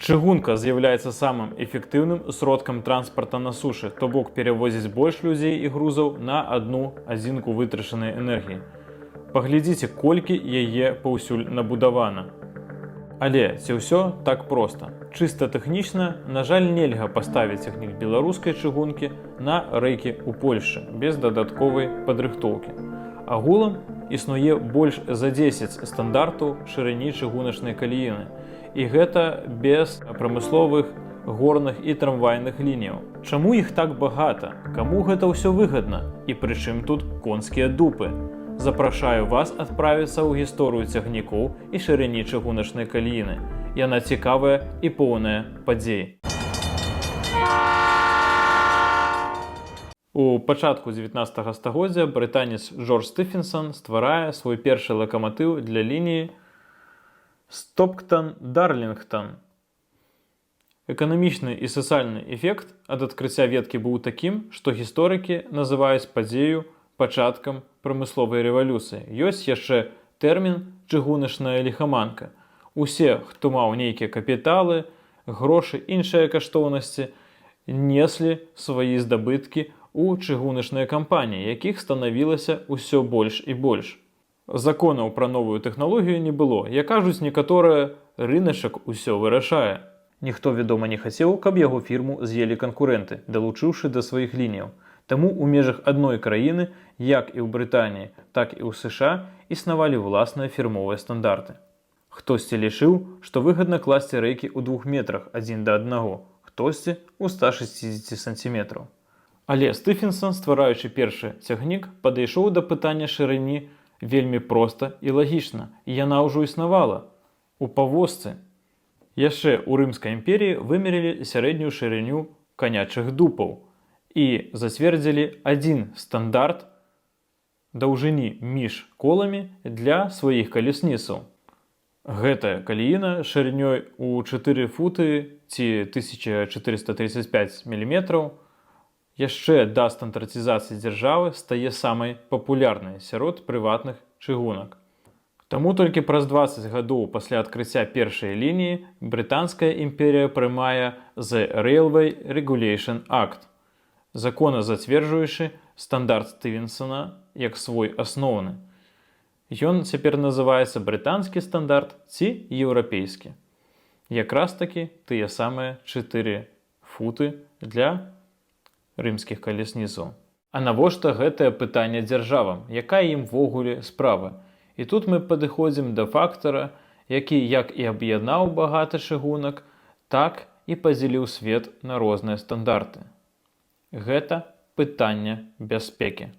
Чыгунка з'яўляецца самым эфектыўным сродкам транспарта на сушы, то бок перавозіць больш людзей і грузаў на одну адзінку вытрачанай энергіі. Паглядзіце, колькі яе паўсюль набудавана. Але ці ўсё так проста? Чыста тэхнічна, на жаль, нельга паставіць цягнік беларускай чыгункі на рэйкі ў Польшчы без дадатковай падрыхтоўкі. Агулам існуе больш за 10 стандартаў шырыні чыгуначнай калііны. І гэта без прамысловых, горных і трамвайных лініяў. Чаму іх так багата? Каму гэта ўсё выгадна? І прычым тут конскія дупы? Запрашаю вас адправіцца ў гісторыю цягнікоў і шырыні чыгуначнай калііны. Яна цікавая і поўная падзей. У пачатку 19 стагоддзя брытанец Джордж Стыфенсон стварае свой першы лакаматыў для лініі Стоктан-Дарлінгтан. Эканамічны і сацыяльны эфект ад адкрыцця веткі быў такім, што гісторыкі называюць падзею пачаткам прамысловай рэвалюцыі. Ёсць яшчэ тэрмін «чыгуначная ліхаманка». Усе, хто маў нейкія капіталы, грошы, іншыя каштоўнасці, неслі свае здабыткі ў чыгуначныя кампаніі, якіх станавілася ўсё больш і больш. Законаў пра новую тэхналогію не было. Як кажуць некаторыя, рыначак усё вырашае. Ніхто, вядома, не хацеў, каб яго фірму з'елі канкурэнты, далучыўшы да сваіх лініяў. Таму ў межах адной краіны, як і ў Брытаніі, так і ў США, існавалі ўласныя фірмовыя стандарты. Хтосьці лічыў, што выгадна класці рэйкі ў 2 метрах адзін да аднаго, хтосьці ў 160 сантиметраў. Але Стыфенсон, ствараючы першы цягнік, падышоў да пытання шырыні вельмі проста і лагічна, і яна ўжо існавала. У павозцы. Яшчэ ў Рымскай імперіі вымерілі сярэднюю шырыню канячых дупаў і зацвердзілі адзін стандарт даўжыні між коламі для сваіх калесніцаў. Гэтая калііна шырынёй у 4 футы ці 1435 мм яшчэ да стандартызацыі дзяржавы стае самай папулярнай сярод прыватных чыгунак. Таму толькі праз 20 гадоў пасля адкрыцця першай лініі Брытанская імперія прымае The Railway Regulation Act, законазацверджуючы стандарт Стывенсона як свой асноўны. Ён цяпер называецца брытанскі стандарт ці еўрапейскі. Якраз такі тыя самыя 4 футы для рымскіх калесніцаў. А навошта гэтае пытанне дзяржавам? Якая ім ввогуле справа? І тут мы падыходзім да фактара, які як і аб'яднаў багата чыгунак, так і падзяліў свет на розныя стандарты. Гэта пытанне бяспекі.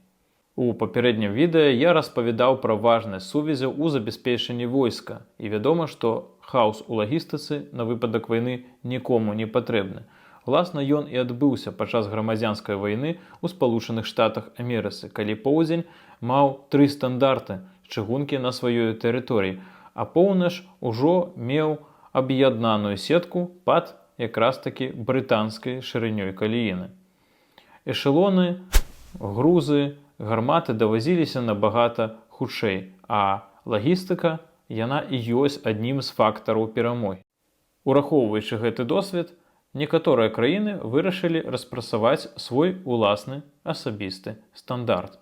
У папярэднім відэа я распавядаў пра важнасць сувязяў у забяспечанні войска, і вядома, што хаос у лагістыцы на выпадак вайны нікому не патрэбны. Уласна, ён і адбыўся падчас грамадзянскай вайны ў Спалучаных Штатах Амерыцы, калі поўдзень маў 3 стандарты чыгункі на сваёй тэрыторыі, а поўнач ужо меў аб'яднаную сетку пад якраз-такі брытанскай шырынёй калііны. Эшелоны, грузы, гарматы давазіліся набагата хутчэй, а лагістыка, яна і ёсць аднім з фактараў перамогі. Урахоўваючы гэты досвед, некаторыя краіны вырашылі распрацаваць свой уласны асабісты стандарт.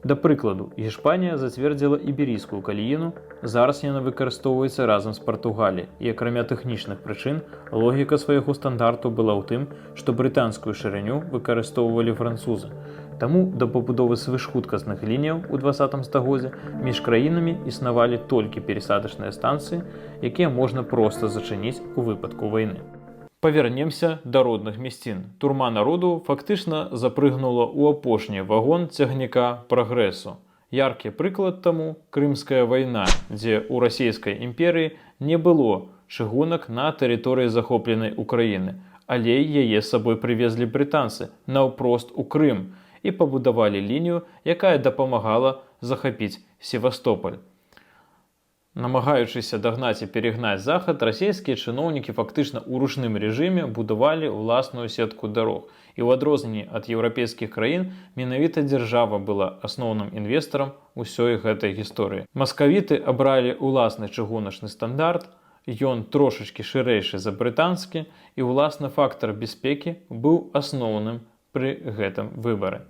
Да прыкладу, Гішпанія зацвердзіла іберійскую калііну, зараз яна выкарыстоўваецца разам з Партугаліяй, і акрамя тэхнічных прычын, логіка свайго стандарту была ў тым, што брытанскую шырыню выкарыстоўвалі французы. Таму да пабудовы свыжхуткасных лініяў у 20 стагоддзі між краінамі існавалі толькі перасадачныя станцыі, якія можна проста зачыніць у выпадку вайны. Павернемся да родных мясцін. Турма народу фактычна запрыгнула ў апошні вагон цягніка прагрэсу. Яркі прыклад таму – Крымская вайна, дзе ў расійскай імперыі не было чыгунак на тэрыторыі захопленай Украіны, але яе з сабой прывезлі брытанцы наўпрост у Крым і пабудавалі лінію, якая дапамагала захапіць Севастополь. Намагаючыся дагнаць і перагнаць захад, расійскія чыноўнікі фактычна ў ручным рэжыме будавалі ўласную сетку дарог. І ў адрозненні ад еўрапейскіх краін менавіта дзяржава была асноўным інвестарам усёй гэтай гісторыі. Маскавіты абралі ўласны чыгуначны стандарт, ён трошачкі шырэйшы за брытанскі, і ўласны фактар бяспекі быў асноўным пры гэтым выбары.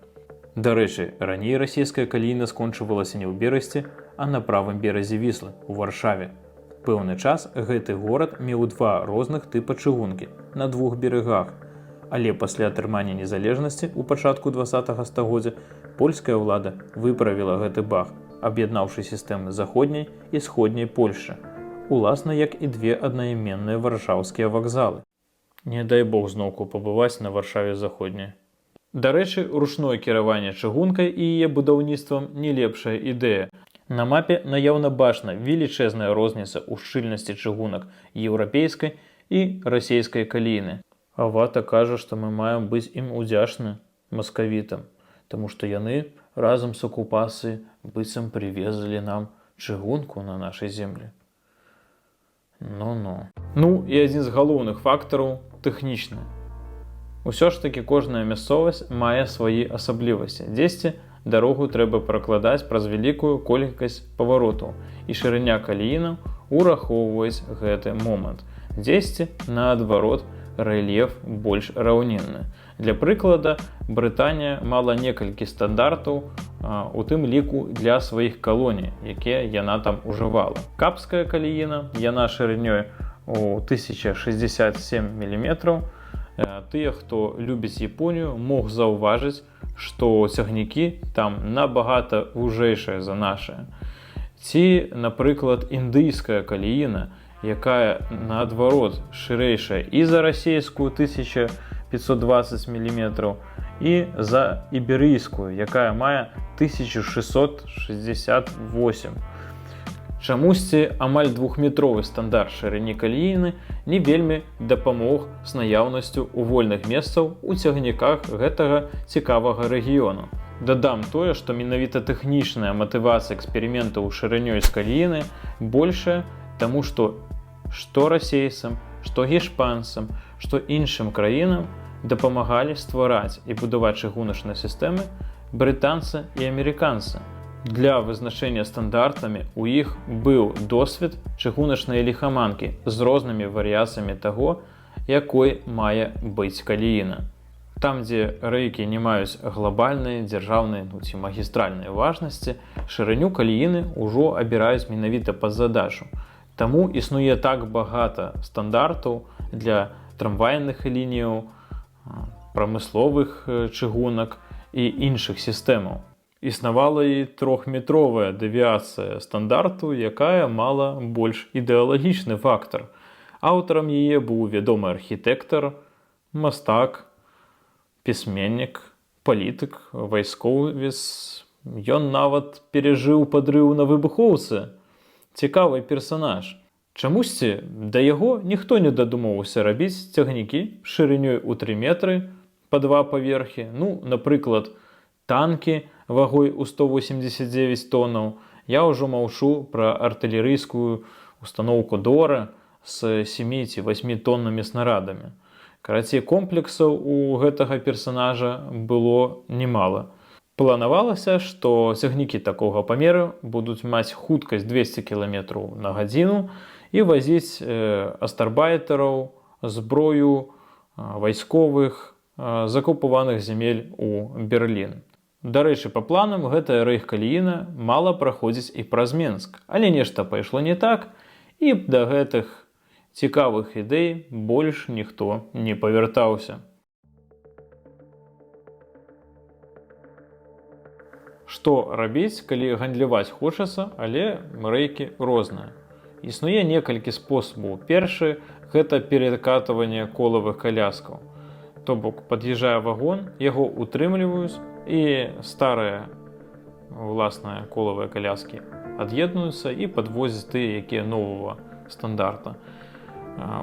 Дарэчы, раней расійская каліна скончвалася не ў Берасці, а на правым беразе Віслы, у Варшаве. Пэўны час гэты горад меў два розных тыпа чыгункі на двух берагах, але пасля атрымання незалежнасці ў пачатку 20-го стагоддзя польская ўлада выправіла гэты баг, аб'яднаўшы сістэмы заходняй і сходняй Польшчы, уласна як і две аднайменныя варшаўскія вакзалы. Не дай бог зноўку пабываць на Варшаве заходняй. Дарэчы, ручное кіраванне чыгункай і яе будаўніцтвам не лепшая ідэя. На мапе наяўна бачна велічэзная розніца ў шчыльнасці чыгунак еўрапейскай і расійскай каліны. Авата кажа, што мы маем быць ім удзячны маскавітам, таму што яны разам з акупацыяй быццам прывезлі нам чыгунку на нашай землі. Ну і адзін з галоўных фактараў тэхнічны. Усё ж такі кожная мясцовасць мае свае асаблівасці. Дзесьці дарогу трэба пракладаць праз вялікую колькасць паваротаў, і шырыня каліінаў урахоўваюць гэты момант. Дзесьці, наадварот, рэльеф больш раўнінны. Для прыклада, Брытанія мала некалькі стандартаў, у тым ліку для сваіх калоній, якія яна там ужывала. Капская калііна, яна шырынёй у 1067 мм. Тыя, хто любіць Японію, мог заўважыць, што цягнікі там набагата вужэйшыя за нашыя. Ці, напрыклад, індыйская калііна, якая, наадварот, шырэйшая і за расійскую 1520 мм, і за іберыйскую, якая мае 1668. Чамусьці амаль двухметровы стандарт шырыні калііны не вельмі дапамог з наяўнасцю ў вольных месцаў у цягніках гэтага цікавага рэгіёну. Дадам тое, што менавіта тэхнічная матывацыя эксперыментаў шырынёй з калііны большая, таму што расейцам, што гішпанцам, што іншым краінам дапамагалі ствараць і будаваць чыгуначныя сістэмы брытанцы і амерыканцы. Для вызначэння стандартамі у іх быў досвед чыгуначнай ліхаманкі з рознымі варыяцыямі таго, якой мае быць калііна. Там, дзе рэйкі не маюць глобальнай, дзяржаўнай ці магістральнай важнасці, шырыню калііны ўжо абіраюць менавіта пад задачу. Таму існуе так багата стандартаў для трамвайных лініяў, прамысловых чыгунак і іншых сістэмаў. Існавала і трохметровая дэвіяцыя стандарту, якая мала больш ідэалагічны фактар. Аўтарам яе быў вядомы архітэктар, мастак, пісьменнік, палітык, вайсковец. Ён нават перажыў падрыў на выбухоўцы. Цікавы персанаж. Чамусьці да яго ніхто не дадумаўся рабіць цягнікі шырынёй у 3 метры па 2 паверхі. Напрыклад, танкі вагой у 189 тоннаў. Я ўжо маўчу пра артылерыйскую установку Дора з 7 ці 8 тоннамі снарадамі. Карацей, комплексаў у гэтага персанажа было немало. Планавалася, што цягнікі такога памеру будуць маць хуткасць 200 км на гадзіну і вазіць астарбайтараў, зброю, вайсковых з акупаваных зямель у Берлін. Дарэчы, па планам, гэтая рэйх-калііна мала праходзіць і праз Менск, але нешта пайшло не так, і да гэтых цікавых ідэй больш ніхто не павяртаўся. Што рабіць, калі гандляваць хочацца, але рэйкі розныя? Існуе некалькі спосабаў. Першы – гэта перакатванне колавых каляскаў. То бок, пад'язджае вагон, яго утрымліваюць, і старыя уласныя колавыя каляскі ад'еднуюцца і падвозяць тыя, якія новага стандарта.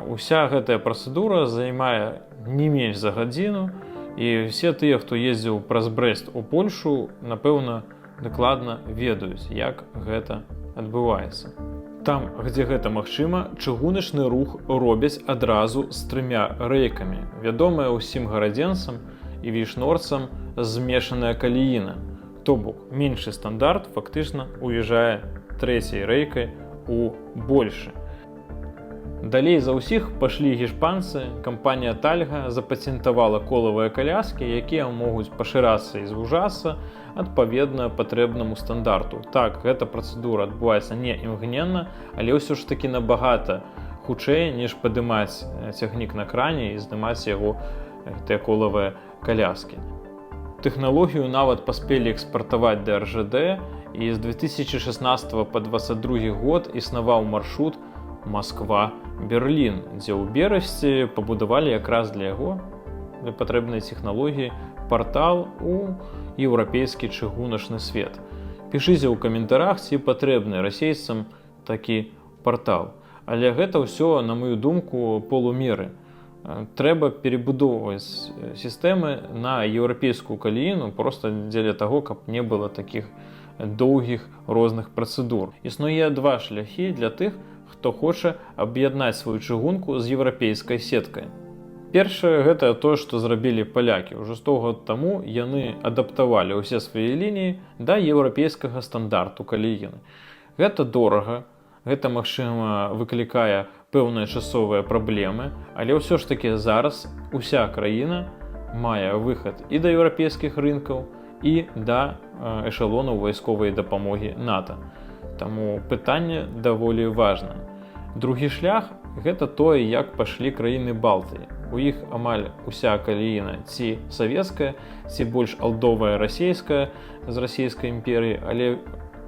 Уся гэтая працэдура займае не менш за гадзіну, і ўсе тыя, хто ездзіў праз Брэст у Польшу, напэўна, дакладна ведаюць, як гэта адбываецца. Там, дзе гэта магчыма, чыгуначны рух робяць адразу з 3 рэйкамі. Вядомая ўсім гарадзенцам і вішнорцам змешаная калііна. То бок, меншы стандарт фактычна уязджае 3-й рэйкай у большы. Далей за ўсіх пашлі гішпанцы. Кампанія Тальга запатентавала колавыя каляскі, якія могуць пашырацца і звужацца адпаведна патрэбнаму стандарту. Так, гэта працэдура адбываецца не імгненна, але ўсё ж такі набагата хутчэй, ніж падымаць цягнік на кране і здымаць яго гэтыя колавыя каляскі. Тэхналогію нават паспелі экспартаваць да РЖД, і з 2016 па 2022 год існаваў маршрут Масква-Берлін, дзе ў Берасці пабудавалі якраз для яго, для патрэбнай тэхналогіі, партал у еўрапейскі чыгуначны свет. Пішыце ў каментарах, ці патрэбны расейцам такі партал. Але гэта ўсё, на маю думку, полумеры. Трэба перебудоўваць сістэмы на еўрапейскую каліну проста дзеля таго, каб не было такіх доўгіх розных працэдур. Існуе два шляхі для тых, хто хоча аб'яднаць сваю чыгунку з еўрапейскай сеткай. Першае, гэта тое, што зрабілі палякі. Ужо 100 год таму яны адаптавалі ўсе свае лініі да еўрапейскага стандарту каліны. Гэта дорага, гэта, магчыма, выклікае пэўныя часовыя праблемы, але ўсё ж такі зараз уся краіна мае выхад і да еўрапейскіх рынкаў, і да эшалонаў вайсковай дапамогі НАТО. Таму пытанне даволі важнае. Другі шлях – гэта тое, як пашлі краіны Балтыі. У іх амаль уся каліна ці савецкая, ці больш алдовая расейская з расійскай імперіі, але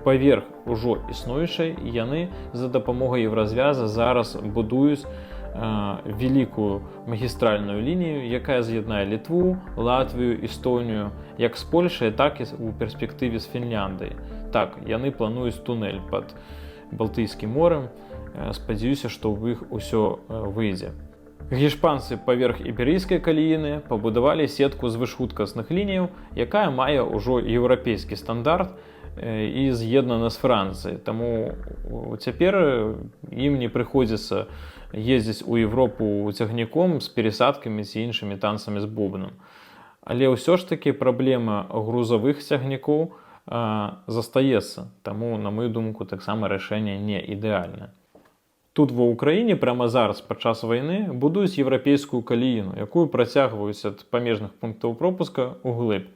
паверх ужо існуючай яны за дапамогай Еўразвяза зараз будуюць вялікую магістральную лінію, якая з'яднае Літву, Латвію, Эстонію, як з Польшай, так і у перспектыве з Фінляндыяй. Так, яны плануюць тунэль пад Балтыйскім морем. Спадзяюся, што ў іх усё выйдзе. Гішпанцы паверх іберыйскай каліны пабудавалі сетку звышхуткасных лініяў, якая мае ўжо еўрапейскі стандарт і з'еднана з Францыяй. Таму цяпер ім не прыходзіцца ездзіць у Европу цягніком з перасадкамі ці іншымі танцамі з бубнам. Але ўсё ж такі праблема грузавых цягнікоў застаецца. Таму, на маю думку, таксама рашэнне не ідэальнае. Тут ва ўкраіне прямо зараз падчас вайны будуюць еўрапейскую каліну, якую працягваюць ад памежных пунктаў пропуска ўглыб.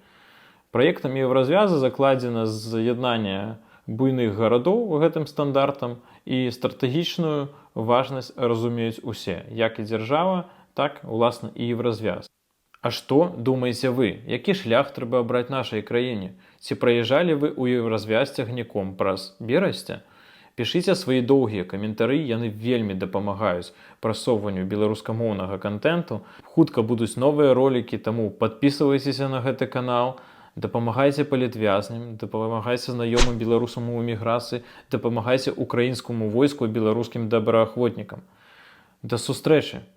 Праектам Еўразвяза закладзена з'яднанне буйных гарадоў гэтым стандартам, і стратэгічную важнасць разумеюць усе, як і дзяржава, так, уласна, і Еўразвяз. А што думаеце вы? Які шлях трэба абраць нашай краіне? Ці праязджалі вы ў Еўразвяз цягніком праз Берасце? Пішыце свае доўгія каментары, яны вельмі дапамагаюць прасоўванню беларускамоўнага кантэнту. Хутка будуць новыя ролікі, таму падпісвайцеся на гэты канал, дапамагайце палітвязням, дапамагайце знаёмым беларусам у эміграцыі, дапамагайце украінскаму войску і беларускім добраахвотнікам. Да сустрэчы!